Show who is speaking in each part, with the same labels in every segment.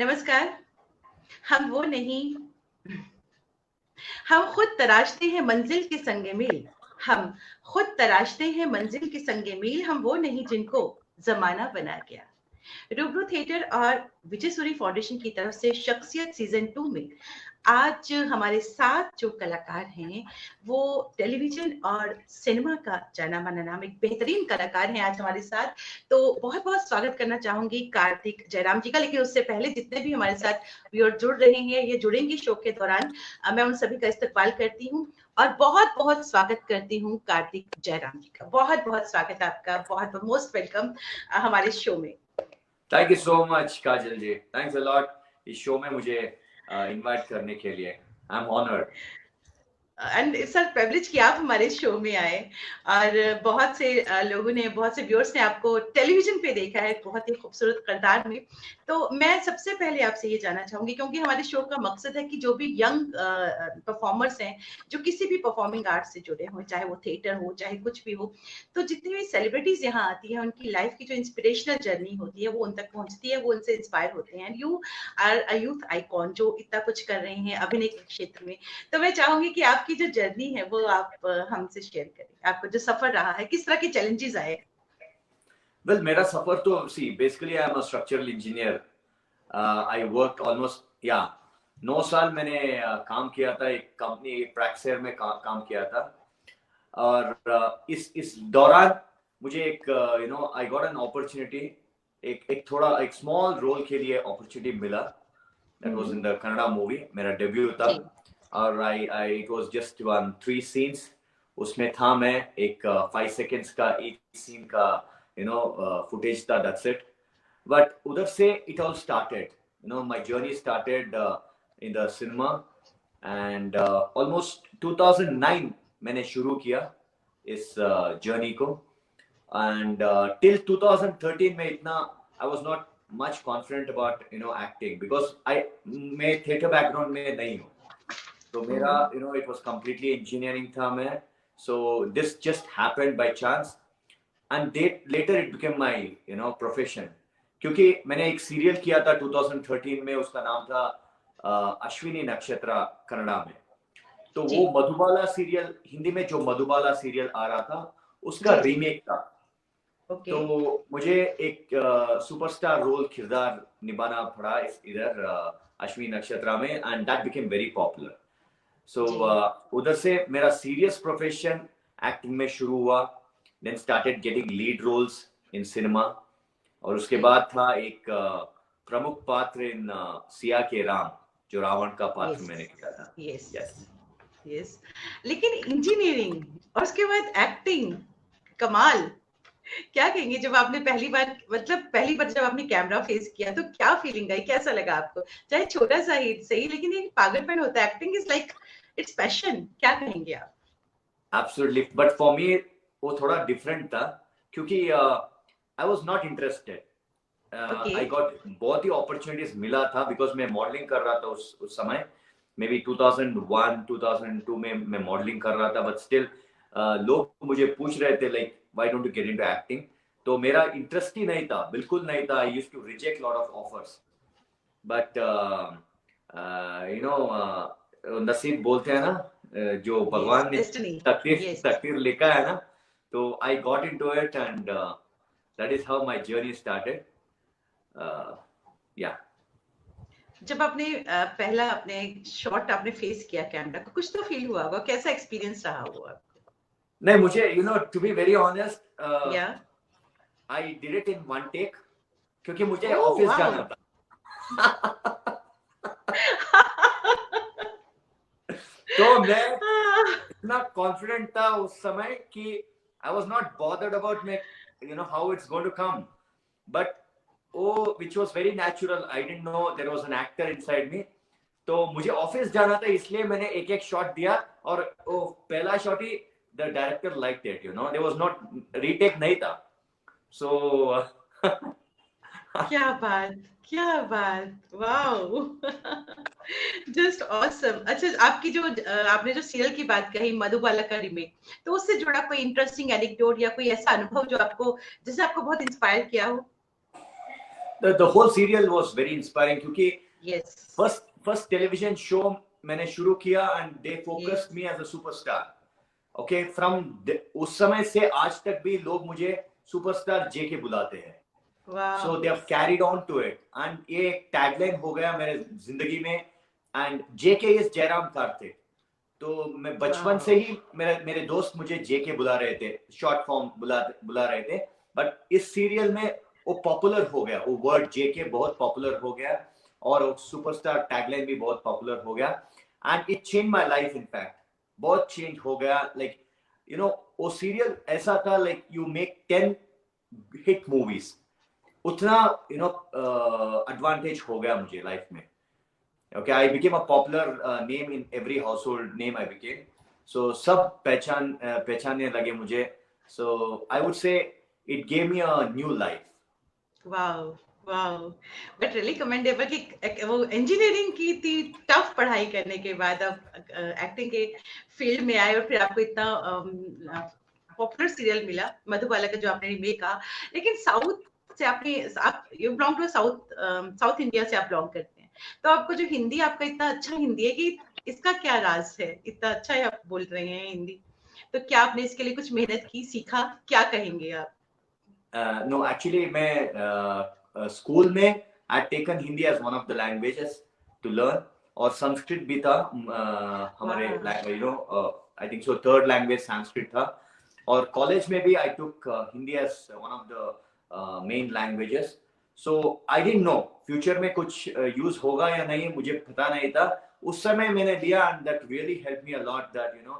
Speaker 1: नमस्कार। हम वो नहीं, हम खुद तराशते हैं मंजिल के संगे मील। हम खुद तराशते हैं मंजिल के संगे मील। हम वो नहीं जिनको जमाना बना गया। रूबरू थिएटर और विजय सूरी फाउंडेशन की तरफ से शख्सियत सीजन 2 में आज हमारे साथ जो कलाकार हैं वो टेलीविजन और सिनेमा का जाना माना नाम एक बेहतरीन कलाकार हैं आज हमारे साथ। तो बहुत बहुत स्वागत करना चाहूंगी कार्तिक जयराम जी का। लेकिन उससे पहले जितने भी हमारे साथ व्यूअर जुड़ रहे हैं या जुड़ेंगे शो के दौरान, मैं उन सभी का इस्तकबाल करती हूँ और बहुत बहुत स्वागत करती हूँ कार्तिक जयराम जी का। बहुत बहुत स्वागत आपका, बहुत मोस्ट वेलकम हमारे शो में।
Speaker 2: Thank you so much Kajal ji, thanks a lot इस शो में मुझे इनवाइट करने के लिए। I am honoured
Speaker 1: and it's a privilege कि आप हमारे शो में आए। और बहुत से लोगों ने, बहुत से व्यूअर्स ने आपको टेलीविजन पे देखा है बहुत ही खूबसूरत किरदार में। तो मैं सबसे पहले आपसे ये जानना चाहूंगी, क्योंकि हमारे शो का मकसद है कि जो भी यंग परफॉर्मर्स हैं जो किसी भी परफॉर्मिंग आर्ट से जुड़े हों, चाहे वो थिएटर हो चाहे कुछ भी हो, तो जितनी भी सेलिब्रिटीज यहाँ आती है उनकी लाइफ की जो इंस्पिरेशनल जर्नी होती है वो उन तक पहुंचती है, वो उनसे इंस्पायर होते हैं। You are a youth icon जो इतना कुछ कर रहे हैं अभिनय के क्षेत्र में। तो मैं चाहूंगी कि आपकी जो जर्नी है वो आप हमसे शेयर करें। आपको जो सफर रहा है, किस तरह के चैलेंजेस आए?
Speaker 2: वेल मेरा सफर तो see basically I am a structural engineer. I work almost 9 साल मैंने काम किया था एक कंपनी प्रैक्सेर में काम किया था। और इस दौरान मुझे एक आई गॉट एन अपॉर्चुनिटी, एक थोड़ा एक स्मॉल रोल के लिए अपॉर्चुनिटी मिला। That was in the Kannada movie, मेरा डेब्यू था। और आई इट वाज जस्ट 3 सीन्स। उसमें था मैं एक 5 सेकेंड्स का एक सीन का फुटेज था, दैट्स इट। बट उधर से it all started, my journey started in the cinema. And almost 2009 मैंने शुरू किया इस जर्नी को। एंड टिल 2013 में इतना आई was not much confident about acting because मैं theater background में नहीं हूँ। तो मेरा it was completely engineering था मैं। So this just happened by chance and later it became my profession। क्योंकि मैंने एक सीरियल किया था 2013 में, उसका नाम था अश्विनी नक्षत्रा कन्नड़ा में। तो वो मधुबाला सीरियल, हिंदी में जो मधुबाला सीरियल आ रहा था उसका रीमेक था। तो मुझे एक सुपरस्टार रोल किरदार निभाना पड़ा इधर अश्विनी नक्षत्रा में, and that became very popular. So उधर से मेरा सीरियस प्रोफेशन एक्टिंग में शुरू हुआ। Then started getting lead roles in cinema. और उसके बाद था एक प्रमुख पात्र इन सिया के राम, जो रावण का पात्र मैंने किया था।
Speaker 1: यस। लेकिन इंजीनियरिंग और उसके बाद एक्टिंग, कमाल। क्या कहेंगे जब आपने पहली बार जब आपने कैमरा फेस किया तो क्या फीलिंग आई, कैसा लगा आपको? चाहे छोटा सा ही सही, लेकिन एक पागलपन होता है। Acting is like it's passion. क्या कहेंगे आप?
Speaker 2: एब्सोल्युटली, बट फॉर मी वो थोड़ा डिफरेंट था क्योंकि आई was not interested. I got बहुत ही अपॉर्चुनिटीज मिला था बिकॉज मैं मॉडलिंग कर रहा था उस समय। मे बी 2001 2002 में मैं मॉडलिंग कर रहा था। बट स्टिल लोग मुझे पूछ रहे थे like why don't you get into acting. तो मेरा इंटरेस्ट ही नहीं था, बिल्कुल नहीं था। I used to reject lot of offers. But नसीब बोलते हैं ना, जो भगवान ने तकदीर लिखा है ना, तो I got into it and that is how my journey started. या
Speaker 1: जब आपने पहला अपने शॉट आपने फेस किया कैमरा को, कुछ तो फील हुआ होगा, कैसा एक्सपीरियंस रहा होगा आपको?
Speaker 2: नहीं, मुझे to be very honest I did it in 1 take क्योंकि मुझे ऑफिस जाना था। तो मैं इतना कॉन्फिडेंट था उस समय कि I was not bothered about how it's going to come, but which was very natural. I didn't know there was an actor inside me. तो मुझे ऑफिस जाना था, इसलिए मैंने एक एक शॉट दिया। और वो पहला शॉट ही the director liked it, there was not retake नहीं था। सो
Speaker 1: क्या बात, वाओ। Just awesome. अच्छा, आपकी जो आपने जो सीरियल की बात कही मधुबाला का रीमेक, तो उससे जुड़ा कोई इंटरेस्टिंग एनेक्डोट या कोई ऐसा अनुभव जो आपको, जिसने आपको बहुत इंस्पायर किया हो?
Speaker 2: the whole serial was very inspiring क्योंकि
Speaker 1: Yes.
Speaker 2: first television show मैंने शुरू किया and they focused
Speaker 1: Yes.
Speaker 2: me as a superstar. Okay, उस समय से आज तक भी लोग मुझे सुपरस्टार जेके बुलाते हैं.
Speaker 1: Wow.
Speaker 2: So they have carried on to it and ये एक टैगलाइन हो गया मेरे जिंदगी में. And JK is Jairam Kartik. तो मैं बचपन से ही मेरे दोस्त मुझे जेके बुला रहे थे, शॉर्ट फॉर्म बुला रहे थे. बट इस सीरियल में वो पॉपुलर हो गया, वो वर्ड जेके बहुत पॉपुलर हो गया और सुपरस्टार टैगलाइन भी बहुत पॉपुलर हो गया. And it change my life. In fact बहुत चेंज हो गया. लाइक यू नो वो सीरियल ऐसा था, like you make 10 hit movies, उतना यू नो एडवांटेज हो गया मुझे लाइफ में. Okay, I became a popular name in every household name I became. So सब पहचानने लगे मुझे. So I would say it gave me a new life.
Speaker 1: Wow, wow. But really commendable कि वो इंजीनियरिंग की थी, टफ पढ़ाई करने के बाद अब एक्टिंग के फील्ड में आए और फिर आपको इतना पॉपुलर सीरियल मिला मधुबाला का जो आपने रीमेक कहा. लेकिन साउथ से आप you belong to south India से आप बिलोंग करते हैं, तो आपको जो हिंदी, आपका इतना अच्छा हिंदी है कि इसका क्या राज है, इतना अच्छा है आप बोल रहे हैं हिंदी, तो क्या आपने इसके लिए कुछ मेहनत की, सीखा, क्या कहेंगे आप?
Speaker 2: No, actually मैं स्कूल में I had taken Hindi as one of the languages to learn और संस्कृत भी था हमारे you know I think so third language Sanskrit था. और कॉलेज में भी I took Hindi as one of the main languages. So I didn't know future में कुछ यूज होगा या नहीं, मुझे पता नहीं था. उस समय मैंने लिया and that really helped me a lot. That you know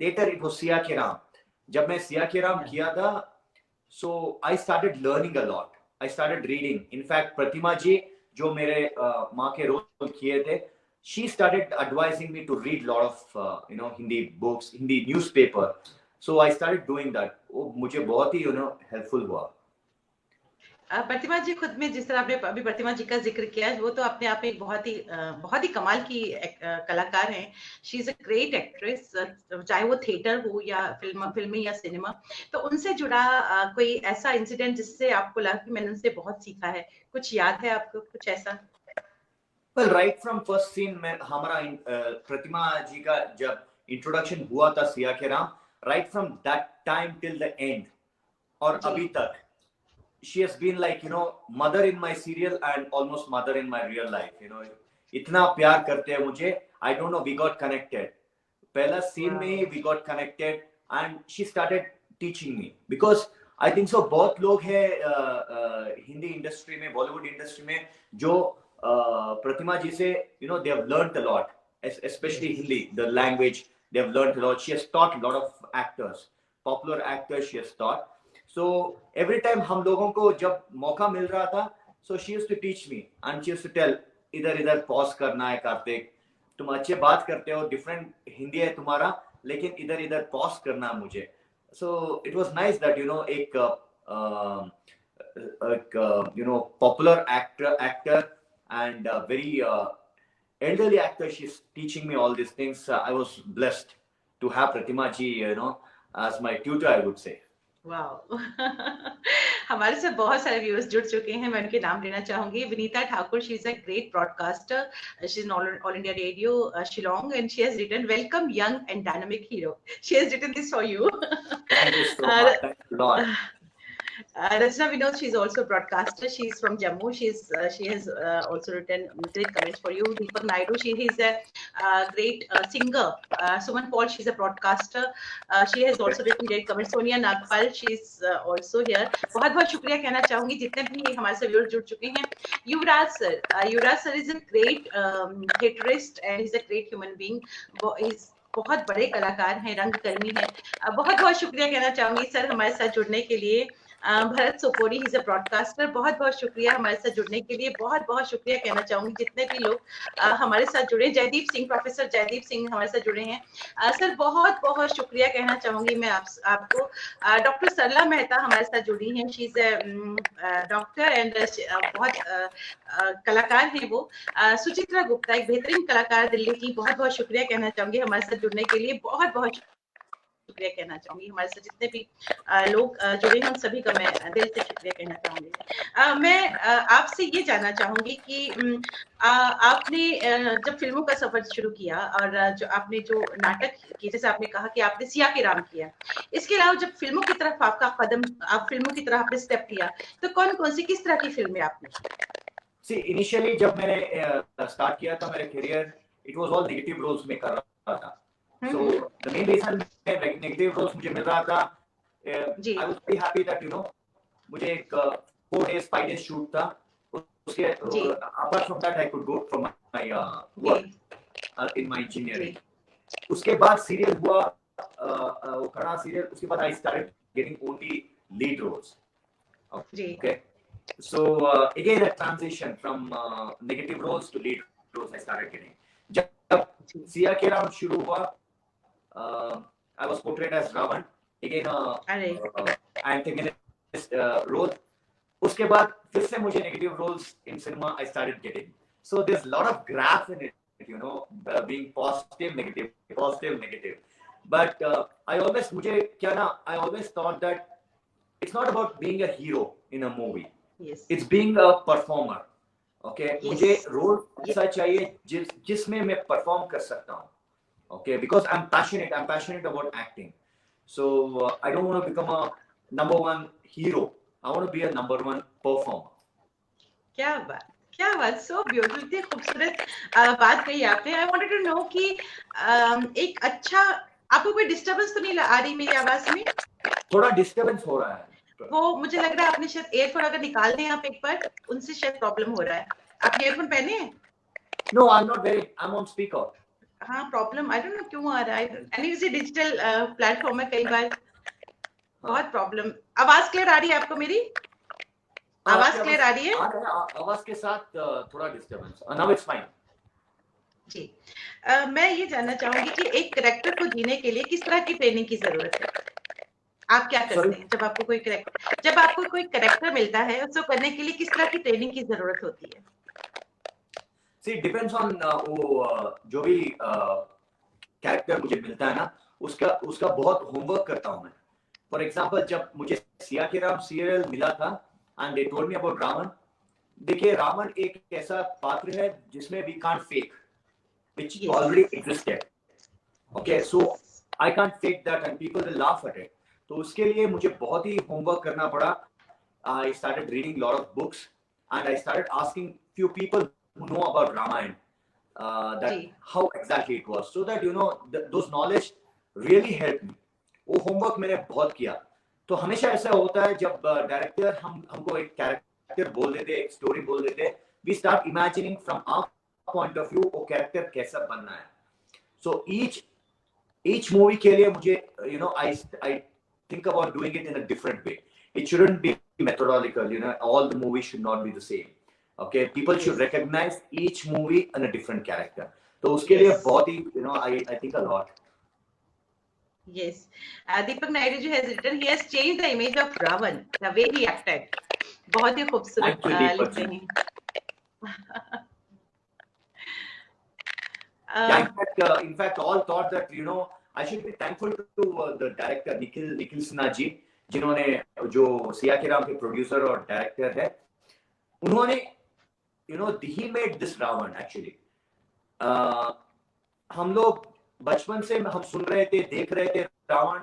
Speaker 2: later it was Siya ke Ram. जब मैं सिया के राम किया था, so I started learning a lot. I started reading. In fact प्रतिमा जी जो मेरे माँ के रोल किए थे, she started advising me to read lot of you know Hindi books, Hindi newspaper. So I started doing that. वो मुझे बहुत ही you know helpful हुआ.
Speaker 1: प्रतिमा जी खुद में, जिस तरह आपने अभी प्रतिमा जी का जिक्र किया, वो तो अपने आप में एक बहुत ही कमाल की कलाकार हैं. She is a great actress, चाहे वो थिएटर हो या फिल्में या सिनेमा. तो उनसे जुड़ा कोई ऐसा इंसिडेंट जिससे आपको लगा कि मैंने उनसे बहुत सीखा है, कुछ याद है आपको कुछ ऐसा?
Speaker 2: Well, right from first scene में हमारा प्रतिमा जी का जब इंट्रोडक्शन हुआ था Siya ke Ram, right from that time till the end और अभी तक she has been like you know mother in my serial and almost mother in my real life. You know इतना प्यार करते हैं मुझे. I don't know, we got connected. पहला scene में we got connected and she started teaching me because I think so बहुत लोग हैं हिंदी इंडस्ट्री में, बॉलीवुड इंडस्ट्री में जो प्रतिमा जी से you know they have learned a lot, especially Hindi, the language. They have learned a lot. She has taught a lot of actors, popular actors she has taught. So every time हम लोगों को जब मौका मिल रहा था, so she used to teach me and she used to tell इधर pause करना है कार्तिक, तुम अच्छे बात करते हो, डिफरेंट हिंदी है तुम्हारा, लेकिन इधर पॉज करना मुझे. So it was nice that you know एक you know popular actor and very elderly actor, she's teaching me all these things. I was blessed to have Pratima ji you know as my tutor, I would say.
Speaker 1: Wow. हमारे साथ बहुत सारे viewers जुड़ चुके हैं, मैं उनके नाम लेना चाहूंगी. Vinita Thakur, she is a great broadcaster, she is all India radio Shillong and she has written welcome young and dynamic hero. She has written this for you.
Speaker 2: Thank you so much. Thank you a lot.
Speaker 1: Rachna Vinod, she's also a broadcaster. She's from Jammu. She has also written great comments for you. Deepak Naidu, she is a great singer. Suman Paul, she's a broadcaster. She has also written great comments. Sonia Nagpal, she's also here. बहुत बहुत शुक्रिया कहना चाहूंगी जितने भी हमारे से viewers जुड़ चुके हैं. युवराज sir is a great theaterist and he's a great human being. He's बहुत बड़े कलाकार हैं, रंगकर्मी हैं. बहुत बहुत शुक्रिया कहना चाहूंगी सर हमारे साथ जुड़ने के लिए. Bharat Sopori, he is a broadcaster, बहुत बहुत शुक्रिया हमारे साथ जुड़ने के लिए. बहुत बहुत शुक्रिया कहना चाहूंगी जितने भी लोग हमारे साथ जुड़े. जयदीप सिंह, प्रोफेसर जयदीप सिंह हमारे साथ जुड़े हैं. सर बहुत बहुत शुक्रिया कहना चाहूंगी मैं आपको. डॉक्टर सरला मेहता हमारे साथ जुड़ी हैं. She is a doctor and बहुत कलाकार हैं वो. सुचित्रा गुप्ता, एक बेहतरीन कलाकार दिल्ली की, बहुत बहुत शुक्रिया कहना चाहूंगी हमारे साथ जुड़ने के लिए. बहुत बहुत शुक्रिया कहना चाहूंगी। हमारे साथ जितने भी लोग जुड़े हैं उन सभी का मैं दिल से शुक्रिया कहना चाहूंगी। मैं आपसे ये जानना चाहूंगी कि आपने जब फिल्मों का सफर शुरू किया और जो आपने जो नाटक किए, जैसे आपने कहा कि आपने सिया के राम किया, इसके अलावा जब फिल्मों की तरफ आपका कदम, आप फिल्मों की तरफ आपने स्टेप लिया, तो कौन कौन सी किस तरह की फिल्में आपने की?
Speaker 2: See, इनिशियली जब मैंने स्टार्ट किया था मेरा career, it was all negative roles में कर रहा था। So the main reason negative roles मुझे मिल रहा था,
Speaker 1: जी
Speaker 2: I was very happy that मुझे एक 4 डेज 5 डेज शूट था, उसके
Speaker 1: जी
Speaker 2: apart from that I could go for my
Speaker 1: जी
Speaker 2: वर्क इन माय इंजीनियरिंग।
Speaker 1: जी
Speaker 2: उसके बाद सीरियल हुआ, वो कड़ा सीरियल, उसके बाद I started getting only lead roles.
Speaker 1: Ji
Speaker 2: Okay. So again a transition from negative roles to lead roles I started getting. जब
Speaker 1: जी
Speaker 2: सिया के राम शुरू हुआ, I was portrayed as Ravan, again
Speaker 1: अरे
Speaker 2: antagonist role. उसके बाद फिर से मुझे negative roles in cinema I started getting. So there's a lot of graph in it, being positive, negative. But I always thought that it's not about being a hero in a movie.
Speaker 1: yes
Speaker 2: It's being a performer. Okay,
Speaker 1: yes
Speaker 2: मुझे role
Speaker 1: yes
Speaker 2: ऐसा चाहिए जिसमें मैं perform कर सकता हूँ. Okay, because I'm passionate about acting. So I don't want to become a number one hero. I want to be a number one performer.
Speaker 1: क्या बात, सो ब्यूटीफुल, इतनी खूबसूरत बात कही आपने। आई वांटेड टू नो कि एक अच्छा, आपको कोई डिस्टरबेंस तो नहीं आ रही मेरी आवाज में?
Speaker 2: थोड़ा डिस्टरबेंस हो रहा है,
Speaker 1: वो मुझे लग रहा है आपने शायद एयरफोन अगर निकाल दें आप एक बार, उनसे शायद प्रॉब्लम हो रहा है। आप एयरफोन पहने हैं?
Speaker 2: No, I'm not wearing, I'm on speaker.
Speaker 1: हाँ, प्रॉब्लम आई डोंट नो क्यों आ रहा है। एनी से डिजिटल प्लेटफॉर्म है, कई बार बहुत प्रॉब्लम। आवाज क्लियर आ रही है आपको मेरी? आवाज क्लियर आ रही है?
Speaker 2: आवाज के साथ थोड़ा डिस्टरबेंस। Now it's fine.
Speaker 1: जी मैं ये जानना चाहूंगी कि एक कैरेक्टर को जीने के लिए किस तरह की ट्रेनिंग की जरूरत है? आप क्या करते हैं जब आपको कोई कैरेक्टर मिलता है, उसको करने के लिए किस तरह की ट्रेनिंग की जरूरत होती है?
Speaker 2: See, depends on वो जो भी कैरेक्टर मुझे मिलता है ना, उसका बहुत होमवर्क करता हूँ मैं। फॉर एग्जाम्पल जब मुझे सिया के राम सीरियल मिला था and they told me about Ravan, देखिए रावण एक ऐसा पात्र है जिसमें we can't fake, which already existed. Okay, so I can't fake that and people will laugh at it. तो उसके लिए मुझे बहुत ही होमवर्क करना पड़ा. I started reading a lot of books and I started asking few people who know about Ramayana that how exactly it was, so that those knowledge really helped me. वो homework मैंने बहुत किया. तो हमेशा ऐसा होता है जब डायरेक्टर हमको एक कैरेक्टर बोल देते, एक स्टोरी बोल देते, we start imagining from our point of view वो कैरेक्टर कैसा बनना है. So each movie के लिए मुझे I think about doing it in a different way. It shouldn't be methodological. All the movies should not be the same. Okay, people should recognize each movie in a different character. तो उसके लिए बहुत ही I think a lot.
Speaker 1: Yes, Deepak Naidu has written, he has changed the image of Ravan, the way he acted. बहुत ही खूबसूरत लिखते हैं.
Speaker 2: In fact, all thought that I should be thankful to the director Nikhil Sinha ji, जिन्होंने जो सिया के राम के producer और director है, उन्होंने he made this Ravan actually. हम लोग बचपन से हम सुन रहे थे, देख रहे थे, Ravan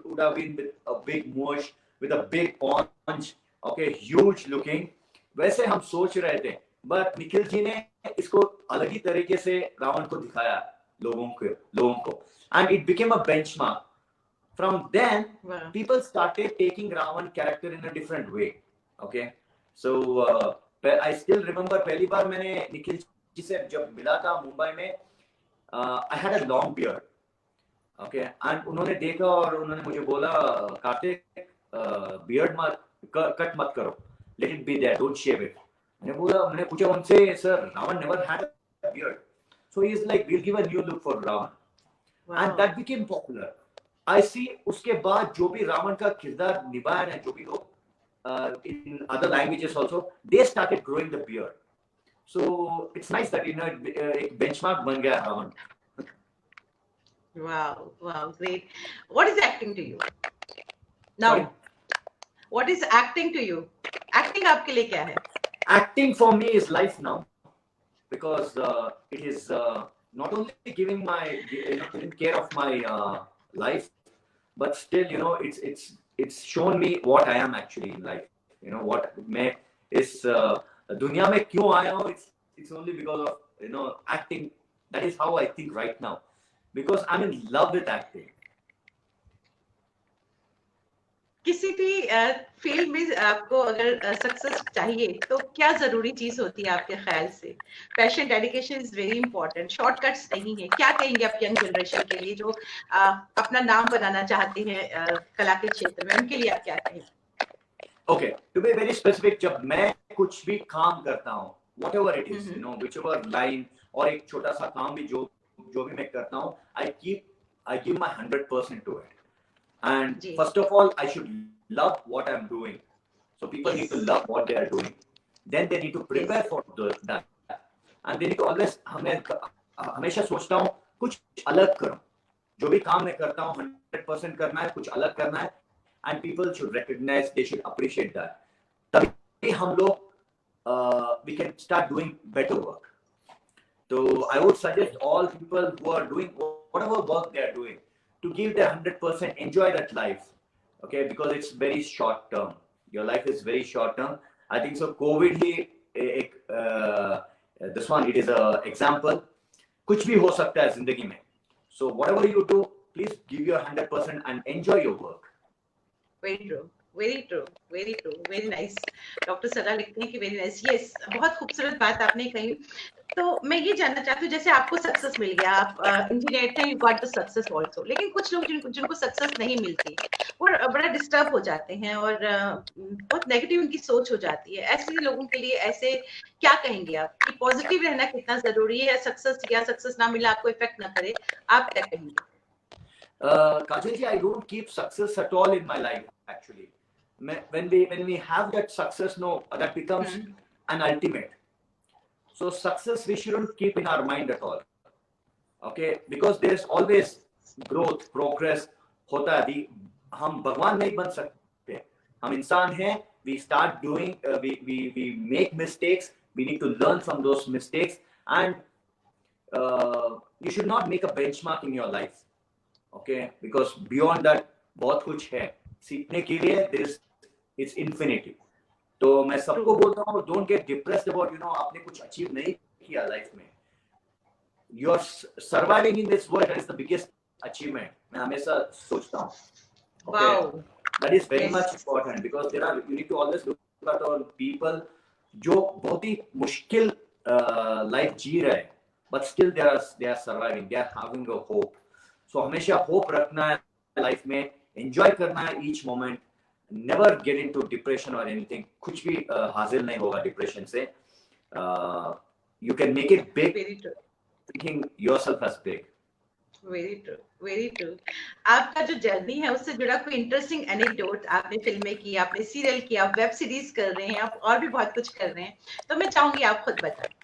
Speaker 2: would have been with a big mush, with a big paunch, okay, huge looking, वैसे हम सोच रहे थे. बट निखिल जी ने इसको अलग ही तरीके से रावण को दिखाया लोगों को, and it became a benchmark. From then, people started taking Ravan character in a different way. Okay, so I still remember पहली बार मैंने निखिल जी से जब मिला था मुंबई में, I had a long beard. Okay, and उन्होंने देखा और उन्होंने मुझे बोला, कार्तिक beard कट मत करो, let it be there, don't shave it. मैंने पूछा उनसे, sir Ravan never had a beard, so he is like, we'll give a new look for Ravan. And that became popular. I see उसके बाद जो भी रावण का किरदार निभाया है, जो भी लोग in other languages also, they started growing the beard. So it's nice that एक benchmark बन गया Ravan.
Speaker 1: Wow, wow, great. What is acting to you
Speaker 2: Sorry.
Speaker 1: now? What is acting to you? Acting आपके लिए क्या है?
Speaker 2: Acting for me is life now, because it is not only giving giving care of my life, but still, it's shown me what I am actually in life. What मैं इस दुनिया में क्यों आया हूँ. It's only because of acting. That is how I think right now, because I'm in love with acting.
Speaker 1: किसी भी field में आपको अगर सक्सेस चाहिए तो क्या जरूरी चीज होती है आपके ख्याल से? Passion, dedication is very important, shortcuts नहीं है। क्या कहेंगे आप यंग जनरेशन के लिए जो अपना नाम बनाना चाहते हैं कला के क्षेत्र में, उनके लिए आप क्या कहेंगे?
Speaker 2: Okay, to be very specific, जब मैं कुछ भी काम करता हूँ, whatever it is, whichever line, और एक छोटा सा काम भी जो जो भी मैं करता हूँ, I give my 100% to it. And
Speaker 1: जी,
Speaker 2: first of all, I should love what I'm doing. So people need to
Speaker 1: yes,
Speaker 2: love what they are doing. Then they need to prepare
Speaker 1: yes,
Speaker 2: for that. And they need to always, हमेशा सोचता हूँ कुछ अलग करूँ. जो भी काम मैं करता हूँ 100% करना है, कुछ अलग करना है. And people should recognize, they should appreciate that. तभी हम लोग we can start doing better work. So I would suggest all people who are doing whatever work they are doing to give their 100%, enjoy that life. Okay, because it's very short term. Your life is very short term. I think so. COVID he this one, it is a example. कुछ भी हो सकता है जिंदगी में. So whatever you do, please give your 100% and enjoy your work.
Speaker 1: Very true, very true, very true, very nice. Doctor सरा लिखते हैं कि वेरी नाइस, यस, बहुत खूबसूरत बात आपने कही। तो मैं ये जानना चाहती हूँ, जैसे आपको सक्सेस मिल गया, आप इंजीनियर थे, you got the success also, लेकिन कुछ लोग जिनको जिनको सक्सेस नहीं मिलती, वो बड़ा डिस्टर्ब हो जाते हैं और बहुत नेगेटिव उनकी सोच हो जाती है। ऐसे लोगों के लिए ऐसे क्या कहेंगे आप कि पॉजिटिव रहना कितना जरूरी है? सक्सेस या सक्सेस ना मिला आपको इफेक्ट ना करे, आप क्या कहेंगे?
Speaker 2: Kajal ji, I don't keep success at all in my life actually. When we have that success, no, that becomes an ultimate. So success we shouldn't keep in our mind at all. Okay, because there is always growth, progress होता है अभी. हम भगवान नहीं बन सकते, हम इंसान हैं. We start doing, we make mistakes. We need to learn from those mistakes, and you should not make a benchmark in your life. Okay, because beyond that बहुत कुछ है सीखने के लिए. there is it's infinity. तो मैं सबको
Speaker 1: true,
Speaker 2: बोलता हूँ, don't get depressed about आपने कुछ अचीव नहीं किया लाइफ में. You are surviving in this world, that is the biggest achievement. मैं हमेशा सोचता हूँ. Okay,
Speaker 1: wow,
Speaker 2: that is very much
Speaker 1: yes,
Speaker 2: important, because you need to always look at all people जो बहुत ही मुश्किल लाइफ जी रहे हैं, but still they are surviving, they are having a hope. So हमेशा hope रखना है लाइफ में, enjoy करना है each moment, never get into depression or anything. कुछ भी हासिल नहीं होगा depression से. You can make it big,
Speaker 1: very true,
Speaker 2: thinking yourself as big.
Speaker 1: Very true, very true. आपका जो जर्नी है उससे जुड़ा कोई इंटरेस्टिंग एनेक्डोट, आपने फिल्में की, आपने सीरियल किया, आप वेब सीरीज कर रहे हैं, आप और भी बहुत कुछ कर रहे हैं, तो मैं चाहूंगी आप खुद बताएं।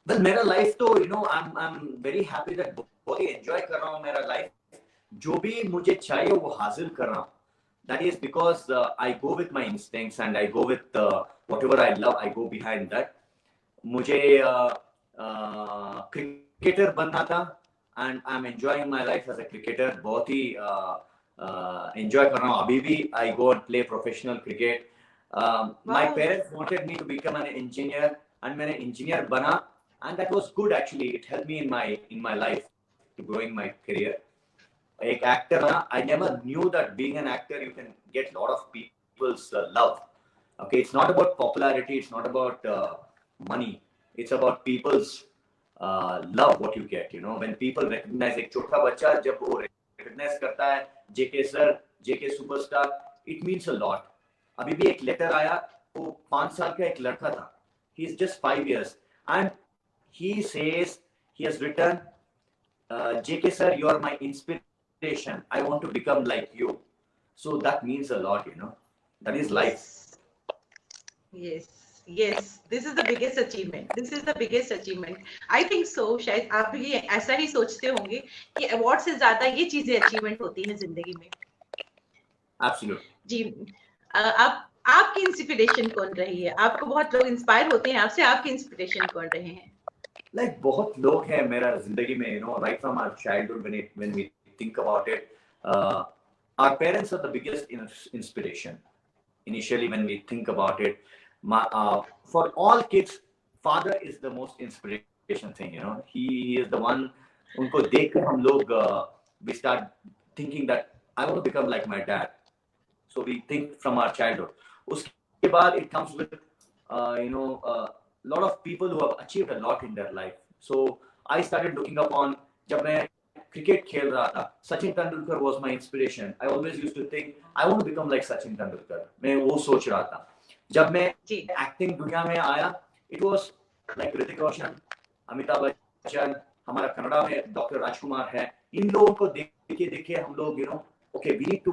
Speaker 2: Well, मेरा लाइफ तो I'm very happy that बहुत ही एंजॉय कर रहा हूँ मेरा लाइफ. जो भी मुझे चाहिए वो हासिल कर रहा हूँ. That is because I go with my instincts, and I go with whatever I love. I go behind that. मुझे क्रिकेटर बनना था, and I'm enjoying my life as a cricketer. बहुत ही enjoy कर रहा हूँ अभी भी. I go and play professional cricket. My
Speaker 1: wow,
Speaker 2: parents wanted me to become an engineer, and मैंने engineer बना, and that was good actually. It helped me in my life to growing my career. एक actor बना. I never knew that being an actor you can get a lot of people's love. Okay, it's not about popularity, it's not about money, it's about people's love what you get. When people recognize, एक छोटा बच्चा जब वो recognize करता है JK sir, JK superstar, it means a lot. अभी भी एक लेटर आया, वो 5 साल का एक लड़का था. He is just 5 years, and he says he has written, JK sir, you are my inspiration, I want to become like you. So that means a lot. That is life.
Speaker 1: Yes, yes, yes, this is the biggest achievement. This is the biggest achievement. I think so. शायद आप भी ऐसा ही सोचते होंगे कि award से ज्यादा ये चीजें अचीवमेंट होती हैं जिंदगी में।
Speaker 2: एब्सोल्युटली।
Speaker 1: जी, आप आपकी इंस्पिरेशन कौन रही है? आपको बहुत लोग इंस्पायर होते हैं आपसे, आपकी इंस्पिरेशन कौन रहे हैं?
Speaker 2: लाइक बहुत लोग हैं मेरा जिंदगी में, you know, right from our childhood, when we think about it, our parents are the biggest inspiration initially when we think about it. For all kids, father is the most inspiration thing, you know. He is the one, unko dekh kar hum log we start thinking that I want to become like my dad. So we think from our childhood. Uske baad it comes with lot of people who have achieved a lot in their life. So I started looking up on, jab main cricket खेल रहा था, Sachin Tendulkar was my inspiration. I always used to think I want to become like Sachin Tendulkar. मैं वो सोच रहा था. जब मैं एक्टिंग दुनिया में आया, it was like Hrithik Roshan, Amitabh Bachchan, हमारा कनाडा में डॉक्टर राजकुमार है. इन लोगों को देखे हम लोग, you know, okay, we need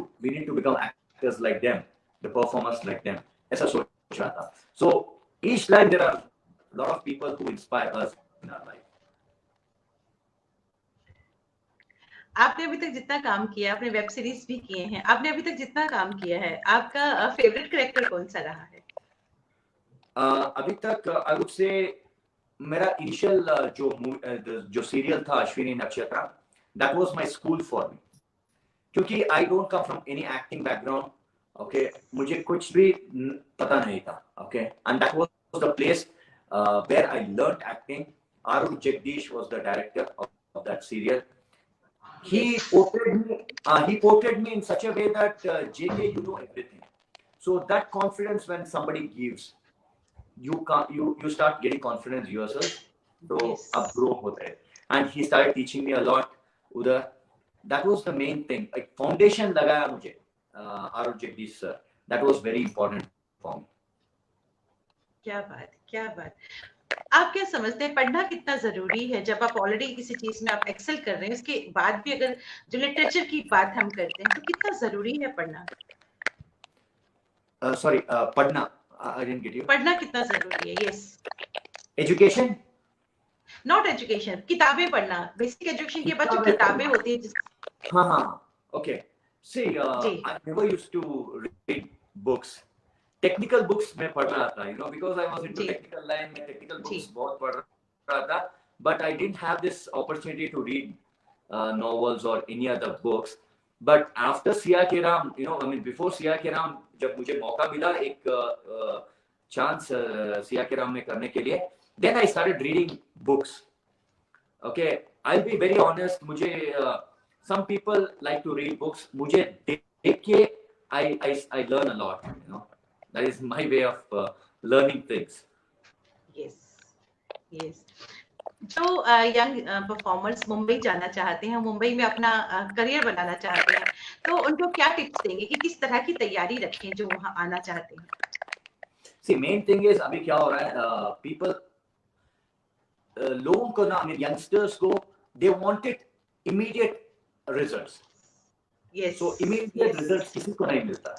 Speaker 2: to become actors like them, the performers like them, ऐसा सोच रहा था. So each life there are lot of people who inspire us in our life.
Speaker 1: आपने अभी तक जितना काम किया, आपने वेब सीरीज भी किए हैं, आपने अभी तक जितना काम किया है, आपका फेवरेट कैरेक्टर कौन सा रहा है?
Speaker 2: अभी तक आई वुड से मेरा इनिशियल जो सीरियल था Ashwini Nakshatra, that was my school for me, क्योंकि I don't come from any acting background. Okay, मुझे कुछ भी पता नहीं था. Okay, and that was the place where I learned acting. Arun Jagdish was the director of that serial. He portrayed me in such a way that JK, you know everything. So that confidence, when somebody gives, you start getting confidence yourself. So up grow होता है. And he started teaching me a lot. उधर, that was the main thing. Like foundation लगाया मुझे Aaron Jagdish sir. That was very important for me.
Speaker 1: क्या बात, क्या बात. आप क्या समझते हैं पढ़ना कितना जरूरी है? जब आप ऑलरेडी किसी चीज में आप एक्सेल कर रहे हैं, उसके बाद भी अगर जो लिटरेचर की बात हम करते हैं, तो कितना जरूरी है पढ़ना?
Speaker 2: सॉरी, पढ़ना, I didn't get you.
Speaker 1: पढ़ना कितना जरूरी है? यस.
Speaker 2: एजुकेशन,
Speaker 1: नॉट एजुकेशन, किताबें पढ़ना. बेसिक एजुकेशन के बाद जो किताबें होती है
Speaker 2: हाँ, okay. See, I never used to read books. Technical books में पढ़ रहा था, you know, because I was into technical line में टेक्निकल बुक्स बहुत पढ़ रहा था. But I didn't have this opportunity to read novels और any other books. But after Siya ke Ram, you know, I mean before Siya ke Ram, जब मुझे मौका मिला एक चांस सिया के राम में करने के लिए, then I started reading books. Okay, I will be very honest, मुझे some people like to read books. मुझे देख के I learn a lot, you know. That is my way of learning things.
Speaker 1: Yes, yes. जो young performers Mumbai जाना चाहते हैं, मुंबई में अपना करियर बनाना चाहते हैं, तो उनको क्या टिप्स देंगे कि किस तरह की तैयारी रखें जो वहां आना चाहते हैं?
Speaker 2: See, main thing is अभी क्या हो रहा है, people, लोगों को ना, youngsters को, they wanted immediate results.
Speaker 1: Yes.
Speaker 2: So immediate results किसी को नहीं मिलता.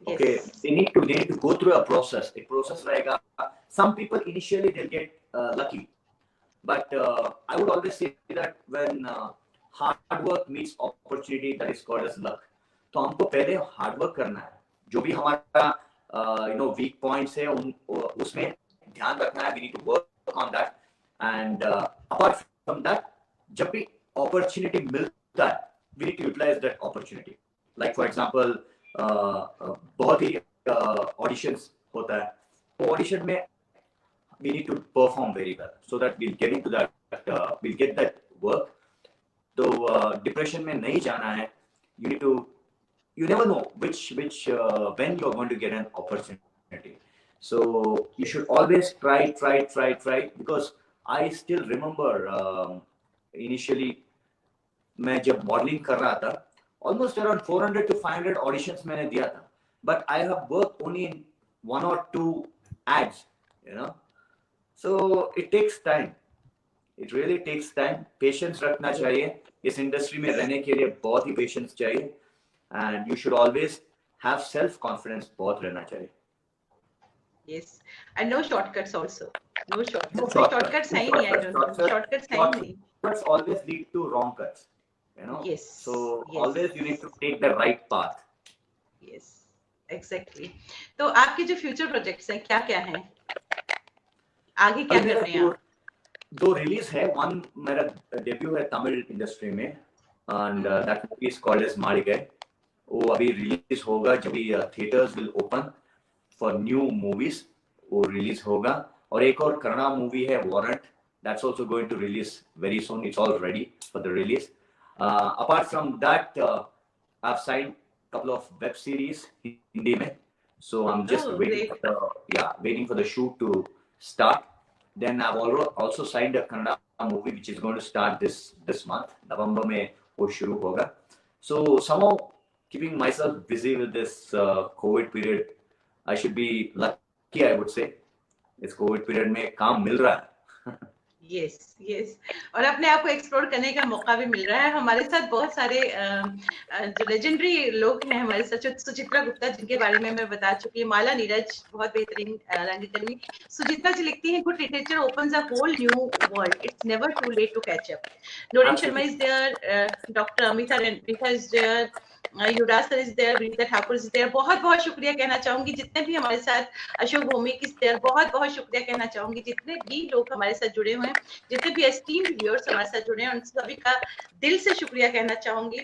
Speaker 2: Okay, they need to go through a process. A process रहेगा. Some people initially they'll get lucky, but I would always say that when hard work meets opportunity, that is called as luck. तो हमको पहले hard work करना है. जो भी हमारा weak points है, उसमें ध्यान रखना है. We need to work on that. And apart from that, जब भी opportunity मिलता है, we need to utilize that opportunity. Like for example, बहुत ही ऑडिशंस होता है, तो ऑडिशन में we need to perform very well so that we'll get into that, we'll get that work. तो डिप्रेशन में नहीं जाना है. You never know which when you're going to get an opportunity. So you should always try, because I still remember initially मैं जब modelling कर रहा था, almost around 400 to 500 auditions मैंने दिया था, but I have worked only in 1 or 2 ads, you know. So it takes time. It really takes time. Patience रखना चाहिए. इस इंडस्ट्री में रहने के लिए बहुत ही patience चाहिए, and you should always have self confidence. बहुत रहना चाहिए.
Speaker 1: Yes, and no shortcuts also. No
Speaker 2: No
Speaker 1: shortcuts.
Speaker 2: shortcuts.
Speaker 1: Shortcuts
Speaker 2: No
Speaker 1: है ही नहीं, I
Speaker 2: shortcuts.
Speaker 1: don't think. Shortcuts है ही नहीं.
Speaker 2: Shortcuts always lead to wrong cuts. You know.
Speaker 1: Yes,
Speaker 2: So
Speaker 1: yes,
Speaker 2: always you need to take the right path.
Speaker 1: yes, exactly. तो आपके जो future projects हैं क्या क्या हैं? आगे क्या
Speaker 2: अभी
Speaker 1: कर
Speaker 2: मेरा
Speaker 1: रहे हैं आप?
Speaker 2: दो रिलीज है. वन मेरा डेब्यू है तमिल इंडस्ट्री में, and that movie is called एज मालिगै. वो अभी रिलीज होगा जब भी theatres will open for new movies, वो रिलीज होगा. और एक और कन्नड़ा मूवी है warrant, that's also going to release very soon. It's all ready for the release. Apart from that I have signed couple of web series Hindi mein, so I'm just
Speaker 1: Oh,
Speaker 2: waiting
Speaker 1: great.
Speaker 2: for waiting for the shoot to start. Then I've also signed a Kannada movie which is going to start this month. November में वो शुरू होगा. So somehow keeping myself busy with this COVID period, I should be lucky, I would say. इस COVID period में काम मिल रहा है.
Speaker 1: Yes yes, और अपने आप को एक्सप्लोर करने का मौका भी मिल रहा है. हमारे साथ बहुत सारे जो लेजेंडरी लोग हैं हमारे साथ, सुचित्रा गुप्ता जिनके बारे में मैं बता चुकी हूँ, माला नीरज बहुत बेहतरीन रंगकर्मी. सुचित्रा जी लिखती हैं, good literature opens a whole new world, it's never too late to catch up. Noreen Sharma is there, doctor Amita is there, Yuvraj sir is there, Vinita Thakur is there. बहुत बहुत शुक्रिया कहना चाहूंगी जितने भी हमारे साथ, अशोक भौमिक इज देयर. बहुत बहुत शुक्रिया कहना चाहूंगी जितने भी लोग हमारे साथ जुड़े हुए हैं, जितने भी एस्टीम्ड व्यूअर्स हमारे साथ जुड़े हैं, उन सभी का दिल से शुक्रिया कहना चाहूंगी.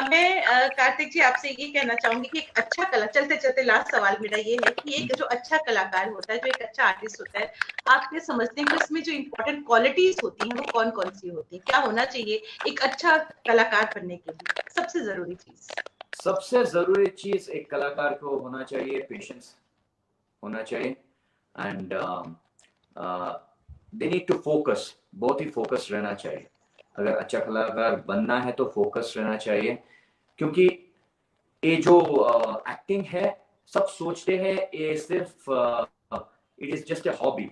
Speaker 1: मैं कार्तिक जी आपसे ये कहना चाहूंगी कि एक अच्छा कला, चलते चलते लास्ट सवाल मेरा ये है कि एक जो अच्छा कलाकार होता है, जो एक अच्छा आर्टिस्ट होता है, आप क्या समझते हैं कि उसमें जो इम्पोर्टेंट क्वालिटीज होती हैं वो कौन कौन सी होती हैं? क्या होना चाहिए एक अच्छा कलाकार बनने के लिए? सबसे जरूरी चीज.
Speaker 2: सबसे जरूरी चीज एक कलाकार को होना चाहिए पेशेंस होना चाहिए. And they need to focus, बहुत ही फोकस रहना चाहिए. अगर अच्छा कलाकार बनना है तो फोकस रहना चाहिए, क्योंकि ये जो एक्टिंग है सब सोचते हैं ये सिर्फ it is just a hobby.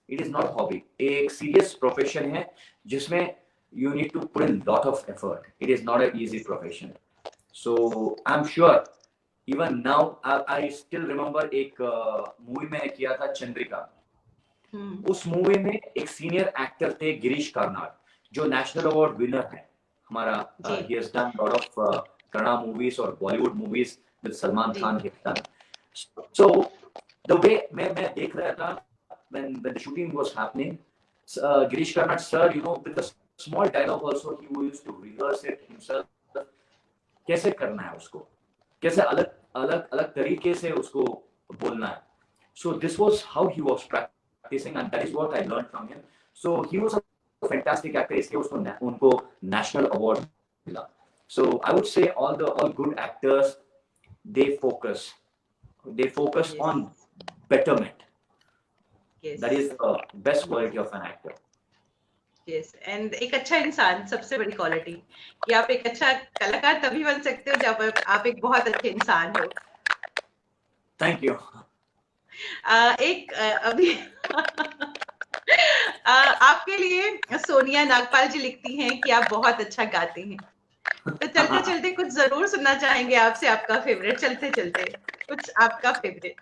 Speaker 2: It is not hobby, एक सीरियस प्रोफेशन है जिसमें you need to put in lot of effort. It is not a easy profession. So I'm sure even now I still remember एक movie मैंने किया था चंद्रिका. उस movie में एक सीनियर एक्टर थे गिरीश कर्नाड, जो नेशनल अवार्ड विनर है हमारा. he has done lot of Kannada movies और बॉलीवुड movies with सलमान खान के साथ. So the way मैं देख रहा था when the shooting was happening, Girish Karnad sir, you know, with a small dialogue also he used to rehearse it himself. कैसे करना है उसको, कैसे अलग अलग अलग तरीके से उसको बोलना है. So this was how he was practicing and that is what I learned from him. So he was a fantastic actor. इसलिए उसको उनको national award मिला. So I would say all good actors, they focus yes. on betterment. Yes. That is the best quality of an actor.
Speaker 1: Yes, and एक अच्छा इंसान सबसे बड़ी quality कि आप एक अच्छा कलाकार तभी बन सकते हो जब आप एक बहुत अच्छे इंसान हो.
Speaker 2: Thank you.
Speaker 1: एक अभी आपके लिए सोनिया नागपाल जी लिखती हैं कि आप बहुत अच्छा गाते हैं. तो चलते चलते कुछ जरूर सुनना चाहेंगे आपसे, आपका फेवरेट. चलते चलते कुछ आपका फेवरेट.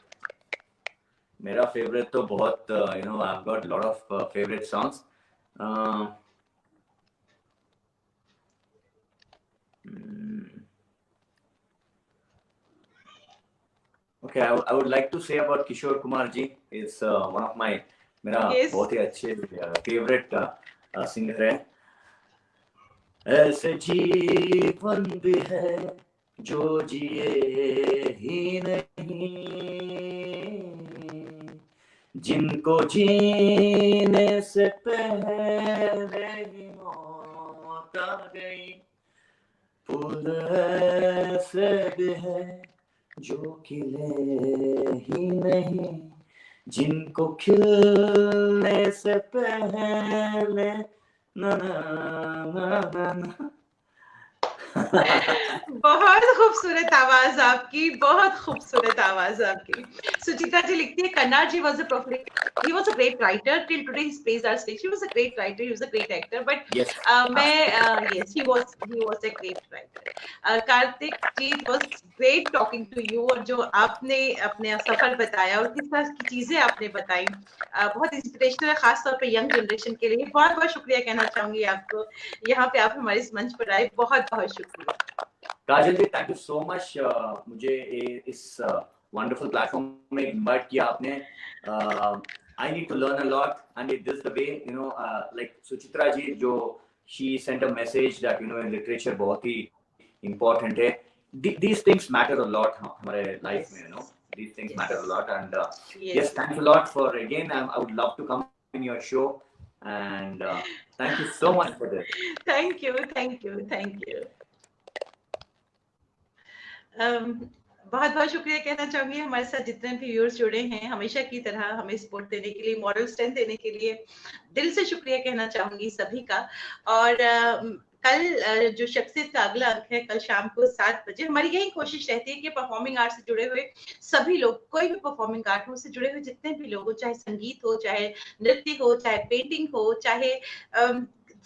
Speaker 2: मेरा फेवरेट तो बहुत you know, I've got a lot of favorite songs. Okay, I would like to say about Kishore Kumar ji. Is one of my मेरा बहुत ही अच्छे फेवरेट सिंगर है. ऐसे जीवन भी है जो जिए ही नहीं, जिनको जीने से पहले ही मौत आ गई. फूल ऐसे भी है जो खिले ही नहीं, जिनको खिलने से पहले ना ना ना ना ना.
Speaker 1: बहुत खूबसूरत आवाज आपकी, बहुत खूबसूरत आवाज आपकी। सुचित्रा जी लिखती है, कन्नाड जी was a prolific, he was a great writer till today he plays our stage. He was a great writer, he was a great actor, but
Speaker 2: Yes,
Speaker 1: yes, he was a great writer. Kartik ji, it was great talking to you, और जो आपने अपने सफर बताया और किस तरह की चीजें आपने बताई, बहुत इंस्पिरेशनल है, खास तौर पे यंग जनरेशन के लिए। बहुत बहुत शुक्रिया कहना चाहूंगी आपको, यहाँ पे आप हमारे इस मंच पर आए, बहुत बहुत शुक्रिया।
Speaker 2: Kajal ji, thank you so much मुझे इस वंडरफुल प्लेटफॉर्म में इनवाइट किया आपने। I need to learn a lot and it this the way, you know, like Suchitra ji जो she sent a message that you know in literature बहुत ही इम्पोर्टेंट है। These things matter a lot हमारे life में, you know, these things matter a lot, and yes, thanks a lot for again, I would love to come in your show, and thank you so much for this.
Speaker 1: Thank you, thank you, thank you. बहुत बहुत शुक्रिया कहना चाहूंगी हमारे साथ जितने भी viewers जुड़े हैं, हमेशा की तरह हमें सपोर्ट देने के लिए, मॉरल स्ट्रेंथ देने के लिए दिल से शुक्रिया कहना चाहूंगी सभी का। और कल जो शख्सियत का अगला अंक है, कल शाम को 7 बजे। हमारी यही कोशिश रहती है कि परफॉर्मिंग आर्ट से जुड़े हुए सभी लोग, कोई भी परफॉर्मिंग आर्ट हो, उससे जुड़े हुए जितने भी लोग हो, चाहे संगीत हो, चाहे नृत्य हो, चाहे पेंटिंग हो, चाहे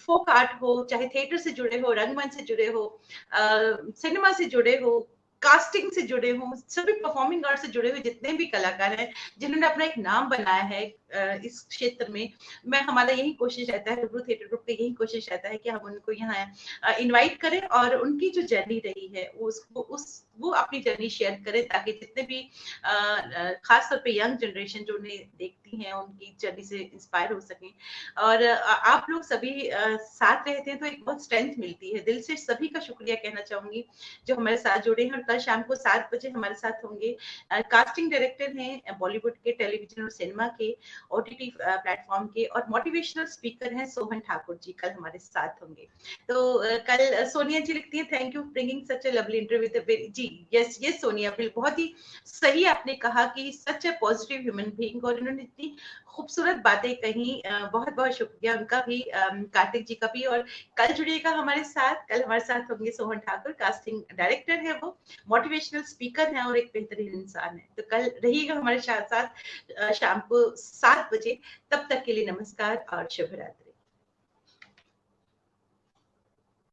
Speaker 1: फोक आर्ट हो, चाहे थिएटर से जुड़े हो, रंगमंच से जुड़े हो, सिनेमा से जुड़े हो, कास्टिंग से जुड़े हों, सभी परफॉर्मिंग आर्ट से जुड़े हुए जितने भी कलाकार हैं, जिन्होंने अपना एक नाम बनाया है इस क्षेत्र में, मैं हमारा यही कोशिश रहता है, रुब्रू थिएटर ग्रुप का यही कोशिश रहता है कि हम उनको यहाँ इनवाइट करें और उनकी जो जर्नी रही है वो अपनी जर्नी शेयर करें, ताकि जितने भी खास तौर पे यंग जनरेशन जो उन्हें देखती हैं, उनकी जर्नी से इंस्पायर हो सकें। और आप लोग सभी साथ रहते हैं तो एक बहुत स्ट्रेंथ मिलती है। दिल से सभी का शुक्रिया कहना चाहूंगी जो हमारे साथ जुड़े हैं, और कल शाम को 7 बजे हमारे साथ होंगे। कास्टिंग डायरेक्टर हैं बॉलीवुड के, टेलीविजन और सिनेमा के, ओटीटी प्लेटफॉर्म के, और मोटिवेशनल स्पीकर हैं सोहन ठाकुर जी, कल हमारे साथ होंगे। तो कल सोनिया जी लिखती है, thank you bringing such a lovely interview जी। यस यस सोनिया, बहुत ही सही आपने कहा कि such a positive human being, और इन्होंने इतनी खूबसूरत बातें कही, बहुत बहुत शुक्रिया उनका भी, कार्तिक जी का भी। और कल जुड़िएगा हमारे साथ, कल हमारे साथ होंगे सोहन ठाकुर, कास्टिंग डायरेक्टर है वो, मोटिवेशनल स्पीकर है और एक बेहतरीन इंसान है। तो कल रहिएगा हमारे साथ शाम को 7 बजे। तब तक के लिए नमस्कार और शुभ रात्रि।